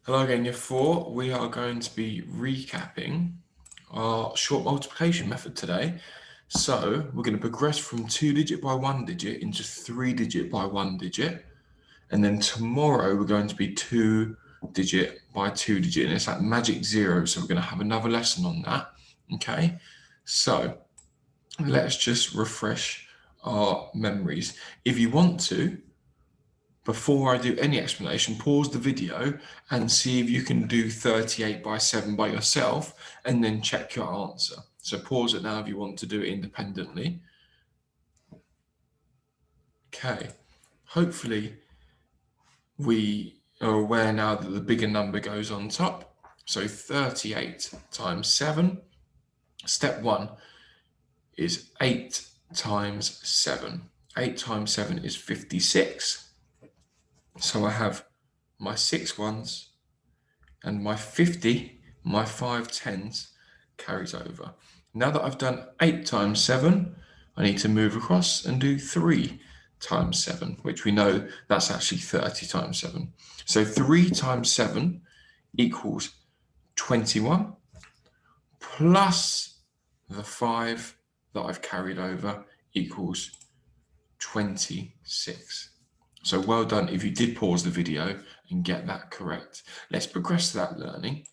Hello again, year 4. We are going to be recapping our short multiplication method today. So we're going to progress from 2-digit by 1-digit into 3-digit by 1-digit. And then tomorrow we're going to be 2-digit by 2-digit. And it's that magic zero. So we're going to have another lesson on that. Okay. So let's just refresh our memories. If you want to, before I do any explanation, pause the video and see if you can do 38 by 7 by yourself and then check your answer. So pause it now if you want to do it independently. Okay, hopefully we are aware now that the bigger number goes on top. So 38 times 7. Step 1 is 8 times 7. 8 times 7 is 56. So I have my 6 ones and my 50, my 5 tens carries over. Now that I've done 8 times 7, I need to move across and do 3 times 7, which we know that's actually 30 times 7. So 3 times 7 equals 21 plus the 5 that I've carried over equals 26. So well done if you did pause the video and get that correct. Let's progress that learning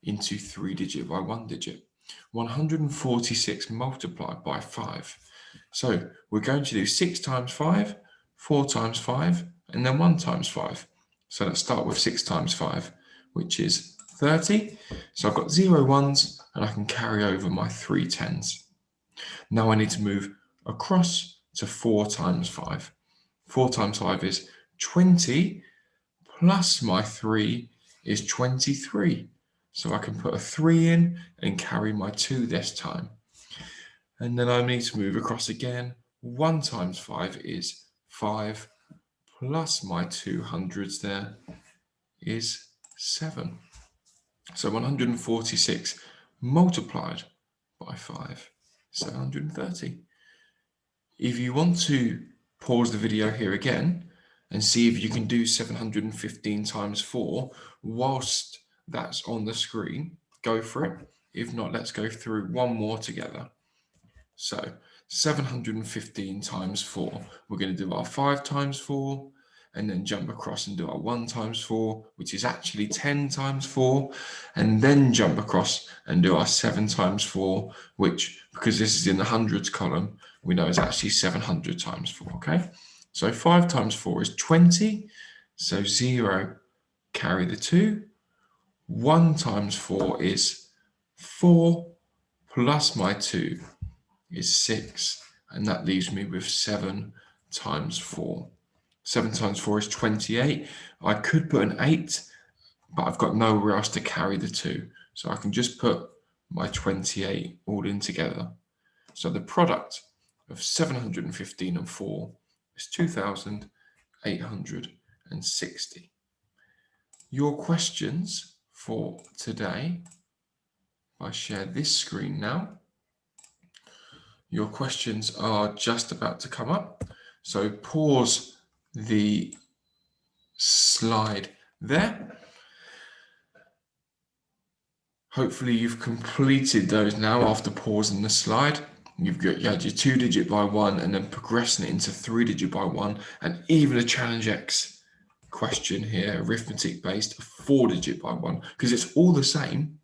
into 3-digit by 1-digit. 146 multiplied by 5. So we're going to do 6 times 5, 4 times 5, and then 1 times 5. So let's start with 6 times 5, which is 30. So I've got 0 ones and I can carry over my 3 tens. Now I need to move across to 4 times 5. 4 times 5 is 20 plus my 3 is 23. So I can put a 3 in and carry my 2 this time. And then I need to move across again. 1 times 5 is 5 plus my 200s there is 7. So 146 multiplied by 5, 730. If you want to pause the video here again and see if you can do 715 times 4 whilst that's on the screen, go for it. If not, let's go through one more together. So 715 times 4. We're going to do our 5 times 4 and then jump across and do our 1 times 4, which is actually 10 times 4, and then jump across and do our 7 times 4, which, because this is in the hundreds column, we know is actually 700 times 4, okay? So 5 times 4 is 20, so 0, carry the 2. 1 times 4 is 4, plus my 2 is 6, and that leaves me with 7 times 4. 7 times 4 is 28. I could put an 8, but I've got nowhere else to carry the 2. So I can just put my 28 all in together. So the product of 715 and 4 is 2,860. Your questions for today, I share this screen now. Your questions are just about to come up. So pause the slide there. Hopefully you've completed those now after pausing the slide. You had your 2-digit by 1 and then progressing it into 3-digit by 1, and even a Challenge X question here, arithmetic based, 4-digit by 1, because it's all the same.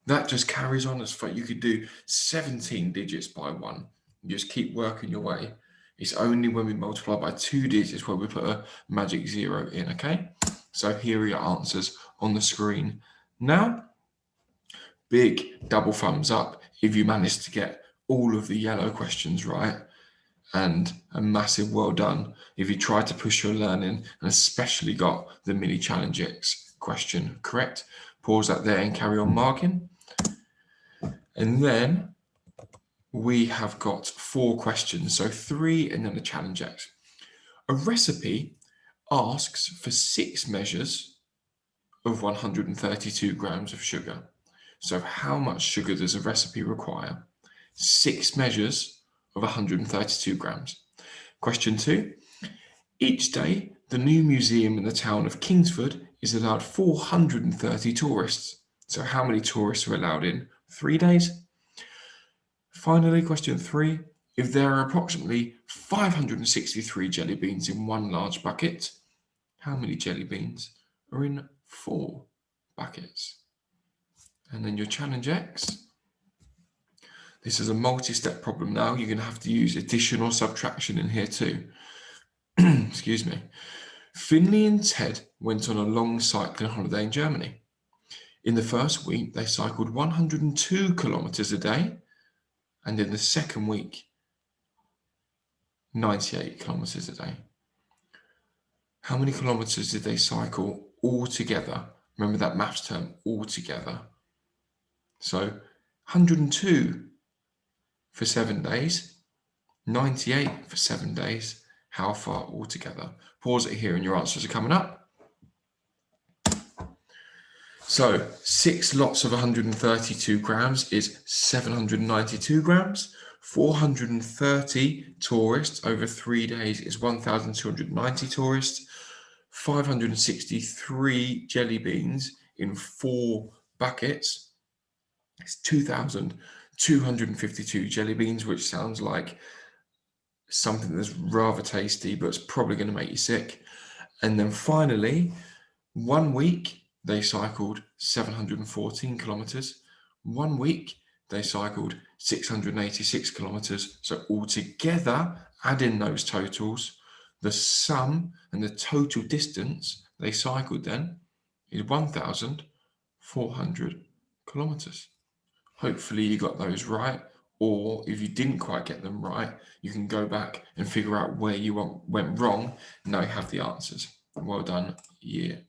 That just carries on as far. You could do 17 digits by 1. You just keep working your way. It's only when we multiply by 2 digits where we put a magic 0 in, okay? So here are your answers on the screen now. Big double thumbs up if you managed to get all of the yellow questions right, and a massive well done if you tried to push your learning and especially got the mini Challenge X question correct. Pause that there and carry on marking. And then we have got 4 questions, so 3 and then a Challenge X. A recipe asks for 6 measures of 132 grams of sugar. So how much sugar does a recipe require? 6 measures of 132 grams. Question 2. Each day, the new museum in the town of Kingsford is allowed 430 tourists. So how many tourists are allowed in 3 days? Finally, question 3. If there are approximately 563 jelly beans in one large bucket, how many jelly beans are in 4 buckets? And then your challenge X. This is a multi-step problem now. You're going to have to use addition or subtraction in here too. Excuse me. Finley and Ted went on a long cycling holiday in Germany. In the first week, they cycled 102 kilometers a day, and in the second week, 98 kilometers a day. How many kilometers did they cycle altogether? Remember that maths term, altogether. So 102 for 7 days, 98 for 7 days. How far altogether? Pause it here and your answers are coming up. So 6 lots of 132 grams is 792 grams. 430 tourists over 3 days is 1,290 tourists. 563 jelly beans in 4 buckets is 2,252 jelly beans, which sounds like something that's rather tasty, but it's probably going to make you sick. And then finally, 1 week, they cycled 714 kilometers. 1 week, they cycled 686 kilometers. So altogether, add in those totals, the sum and the total distance they cycled then is 1,400 kilometers. Hopefully you got those right, or if you didn't quite get them right, you can go back and figure out where you went wrong. Now you have the answers. Well done, year